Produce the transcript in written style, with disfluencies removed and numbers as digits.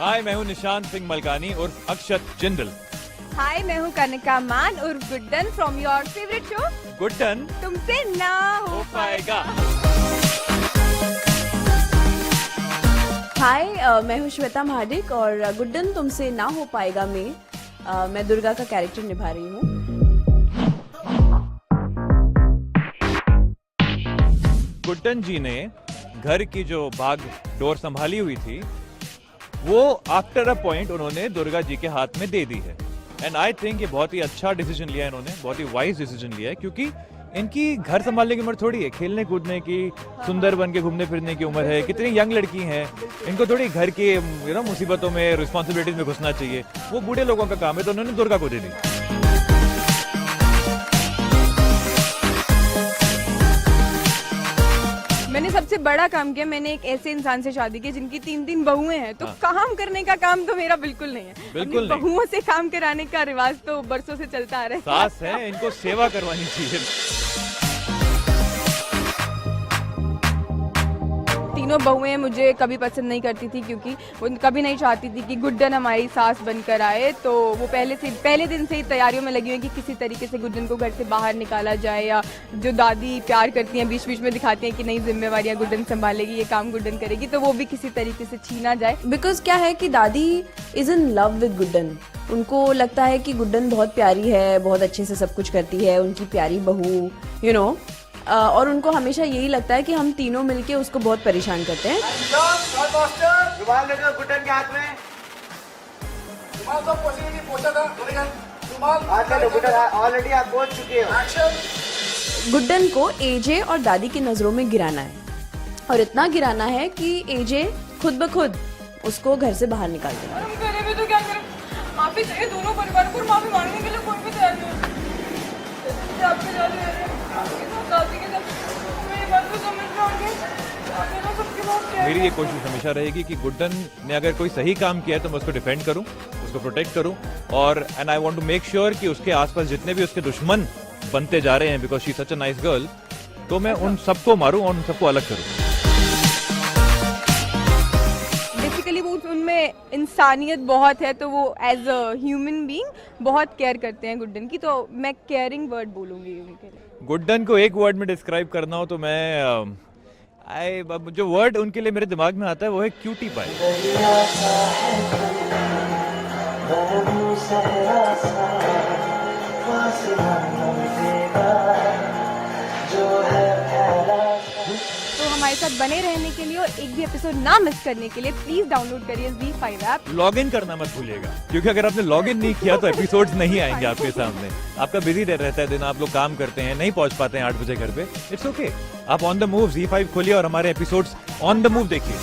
हाय, मैं हूँ निशांत सिंह मलकानी उर्फ अक्षत जिंदल। हाय, मैं हूँ कनका मान उर्फ Guddan from your favourite show Guddan तुमसे ना हो पाएगा। हाय, मैं हूँ श्वेता महाडिक और गुड्डन तुमसे ना हो पाएगा में मैं दुर्गा का कैरेक्टर निभा रही हूँ। गुड्डन जी ने घर की जो भाग डोर संभाली हुई थी वो आफ्टर अ पॉइंट उन्होंने दुर्गा जी के हाथ में दे दी है। एंड आई थिंक ये बहुत ही अच्छा डिसीजन लिया है इन्होंने, बहुत ही वाइज डिसीजन लिया है, क्योंकि इनकी घर संभालने की उम्र थोड़ी है, खेलने कूदने की, सुंदर बन के घूमने फिरने की उम्र है। कितनी यंग लड़की हैं, इनको थोड़ी घर की मुसीबतों में, रिस्पॉन्सिबिलिटीज में घुसना चाहिए। वो बूढ़े लोगों का काम है, तो उन्होंने दुर्गा को दे दी। मैंने सबसे बड़ा काम किया, मैंने एक ऐसे इंसान से शादी की जिनकी 3 बहुएं हैं, तो काम करने का काम तो मेरा बिल्कुल नहीं है। बिल्कुल नहीं। बहुओं से काम कराने का रिवाज तो बरसों से चलता आ रहा है। सास है, इनको सेवा करवानी चाहिए। तीनों बहुएं मुझे कभी पसंद नहीं करती थी, क्योंकि वो कभी नहीं चाहती थी कि गुड्डन हमारी सास बनकर आए। तो वो पहले दिन से ही तैयारियों में लगी हुई कि किसी तरीके से गुड्डन को घर से बाहर निकाला जाए, या जो दादी प्यार करती हैं बीच बीच में दिखाती हैं कि नहीं, जिम्मेवारियां गुड्डन संभालेगी, ये काम गुड्डन करेगी, तो वो भी किसी तरीके से छीना जाए। बिकॉज क्या है कि दादी is in love with Guddan. उनको लगता है कि गुड्डन बहुत प्यारी है, बहुत अच्छे से सब कुछ करती है, उनकी प्यारी बहू और उनको हमेशा यही लगता है कि हम तीनों मिलके उसको बहुत परेशान करते हैं। रुमाल ले लो गुड्डन के हाथ में। रुमाल तो पहुंचा था। रुमाल हाथ ले लो गुड्डन, ऑलरेडी आप पहुंच चुके हो। गुड्डन को एजे और दादी की नजरों में गिराना है, और इतना गिराना है कि एजे खुद ब खुद उसको घर से बाहर निकाल देगा। हम करे भी तो क्या करें, माफी चाहिए दोनों परिवार को, माफी मांगने के लिए कोई भी तैयार नहीं है। आपके साथ दादी के साथ मेरी बात को समझ जाओगे। मेरी ये कोशिश हमेशा रहेगी कि गुड्डन ने अगर कोई सही काम किया है तो मैं उसको डिफेंड करूं, उसको प्रोटेक्ट करूं, और and I want to make sure कि उसके आसपास जितने भी उसके दुश्मन बनते जा रहे हैं, because she is such a nice girl, तो मैं उन सबको मारूं और उन सबको अलग करूं। बेसिकली वो उनमें इंसानियत बहुत है, तो वो एज अ ह्यूमन बीइंग बहुत केयर करते हैं गुड्डन की, तो मैं केयरिंग वर्ड बोलूंगी उनके लिए। गुड्डन को एक वर्ड में डिस्क्राइब करना हो तो मैं जो वर्ड उनके लिए मेरे दिमाग में आता है वो है क्यूटी पाई। तो हमारे साथ बने रहने के लिए और एक भी एपिसोड ना मिस करने के लिए प्लीज डाउनलोड करिए ZEE5 ऐप। लॉग इन करना मत भूलिएगा, क्योंकि अगर आपने लॉग इन नहीं किया तो एपिसोड्स नहीं आएंगे आपके सामने। आपका बिजी रहता है दिन, आप लोग काम करते हैं, नहीं पहुंच पाते हैं 8 बजे घर पे। इट्स ओके, आप ऑन द मूव ZEE5 खोलिए और हमारे एपिसोड्स ऑन द मूव देखिए।